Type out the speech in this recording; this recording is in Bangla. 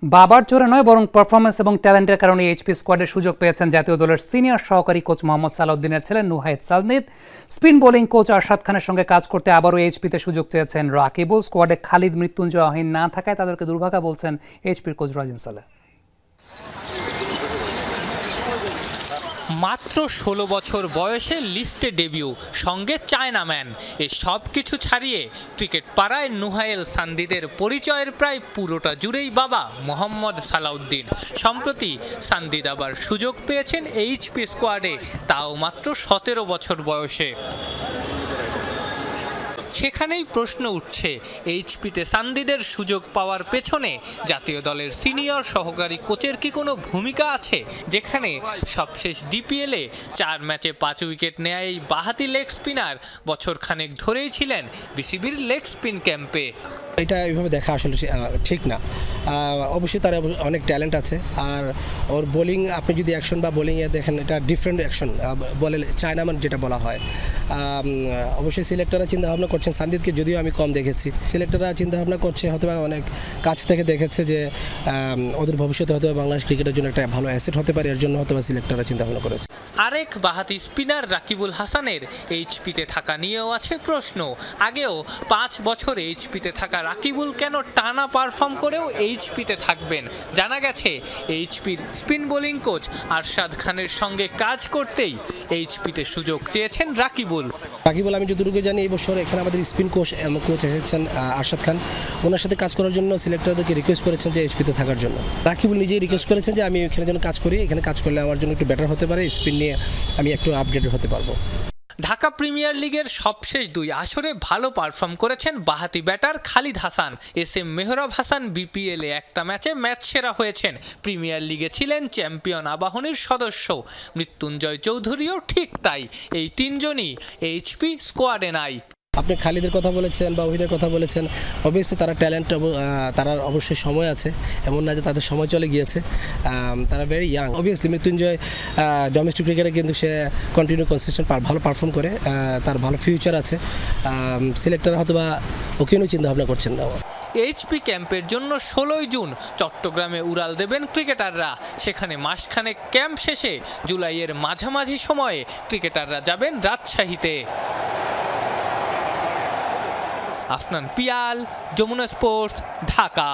বাবার জোরে নয় বরং পারফরম্যান্স এবং ট্যালেন্টের কারণে এইচপি স্কোয়াডের সুযোগ পেয়েছেন জাতীয় দলের সিনিয়র সহকারী কোচ মোহাম্মদ সালাউদ্দিনের ছেলে নুহায়েত সালনিদ। স্পিন বোলিং কোচ আরশাদ খানের সঙ্গে কাজ করতে আবারও এইচপিতে সুযোগ চেয়েছেন রাকিবুল। স্কোয়াডে খালিদ মৃত্যুঞ্জয় অহিন না থাকায় তাদেরকে দুর্ভাগা বলছেন এইচপির কোচ রাজিন সালে। মাত্র ১৬ বছর বয়সে লিস্টে ডেবিউ, সঙ্গে চায়নাম্যান। এ সব কিছু ছাড়িয়ে ক্রিকেট পাড়ায় নুহায়েল সান্দিদের পরিচয়ের প্রায় পুরোটা জুড়েই বাবা মোহাম্মদ সালাউদ্দিন। সম্প্রতি সান্দিদ আবার সুযোগ পেয়েছেন এইচপি স্কোয়াডে, তাও মাত্র ১৭ বছর বয়সে। সেখানেই প্রশ্ন উঠছে, এইচপিতে সান্দিদের সুযোগ পাওয়ার পেছনে জাতীয় দলের সিনিয়র সহকারী কোচের কি কোনো ভূমিকা আছে? যেখানে সবশেষ ডিপিএলে ৪ ম্যাচে ৫ উইকেট নেয় এই বাঁহাতি লেগ স্পিনার বছরখানেক ধরেই ছিলেন বিসিবির লেগ স্পিন ক্যাম্পে। এটা এইভাবে দেখা আসলে ঠিক না। অবশ্যই তার অনেক ট্যালেন্ট আছে, আর ওর বোলিং আপনি যদি অ্যাকশন বা বোলিংয়ে দেখেন, এটা ডিফারেন্ট অ্যাকশন বলে চায়নাম্যান যেটা বলা হয়। অবশ্যই সিলেক্টররা চিন্তাভাবনা করছেন, সান্দিদকে যদিও আমি কম দেখেছি, সিলেক্টররা চিন্তাভাবনা করছে হয়তো অনেক কাছ থেকে দেখেছে যে ওদের ভবিষ্যতে হয়তো বাংলাদেশ ক্রিকেটের জন্য একটা ভালো অ্যাসেট হতে পারে, এর জন্য হয়তো সিলেক্টররা চিন্তাভাবনা করেছে। আরেক বাঁহাতি স্পিনার রাকিবুল হাসানের এইচপিতে থাকা নিয়েও আছে প্রশ্ন। আগেও ৫ বছর এইচপিতে থাকা রাকিবুল কেন টানা পারফর্ম করেও এইচপিতে থাকবেন? জানা গেছে এইচপির স্পিন বোলিং কোচ আরশাদ খানের সঙ্গে কাজ করতেই এইচপিতে সুযোগ চেয়েছেন রাকিবুল। আমি যতটুকু জানি এই বছর এখানে আমাদের স্পিন কোচ এসেছেন আরশাদ খান, ওনার সাথে কাজ করার জন্য সিলেক্টরদেরকে রিকোয়েস্ট করেছেন যে এইচপিতে থাকার জন্য। রাকিবুল নিজেই রিকোয়েস্ট করেছেন যে আমি এখানে যেন কাজ করি, এখানে কাজ করলে আমার জন্য একটু বেটার হতে পারে, স্পিন নিয়ে আমি একটু আপডেটেড হতে পারবো। ঢাকা প্রিমিয়ার লিগের সবশেষ ২ আসরে ভালো পারফর্ম করেছেন বাঁহাতি ব্যাটার খালিদ হাসান। SM মেহরাব হাসান বিপিএলে একটা ম্যাচে ম্যাচ সেরা হয়েছেন। প্রিমিয়ার লিগে ছিলেন চ্যাম্পিয়ন আবাহনীর সদস্য। মৃত্যুঞ্জয় চৌধুরীও ঠিক তাই। এই ৩ জনই এইচপি স্কোয়াডে নাই। আপনি খালিদের কথা বলেছেন বা ওহিনের কথা বলেছেন, অবভিয়াসলি তারা ট্যালেন্ট, তারা অবশ্যই সময় আছে, এমন না যে তাদের সময় চলে গিয়েছে, তারা very young. Obviously Mrityunjay domestic ক্রিকেটে কিন্তু সে কন্টিনিউ কনসিস্টেন্ট ভালো পারফর্ম করে, তার ভালো ফিউচার আছে। সিলেক্টর হয়তো বা ওকে নিয়েও চিন্তাভাবনা করছেন না। এইচপি ক্যাম্পের জন্য ১৬ই জুন চট্টগ্রামে উড়াল দেবেন ক্রিকেটাররা। সেখানে মাসখানেক ক্যাম্প শেষে জুলাইয়ের মাঝামাঝি সময়ে ক্রিকেটাররা যাবেন রাজশাহীতে। আফনান পিয়াল, যমুনা স্পোর্টস, ঢাকা।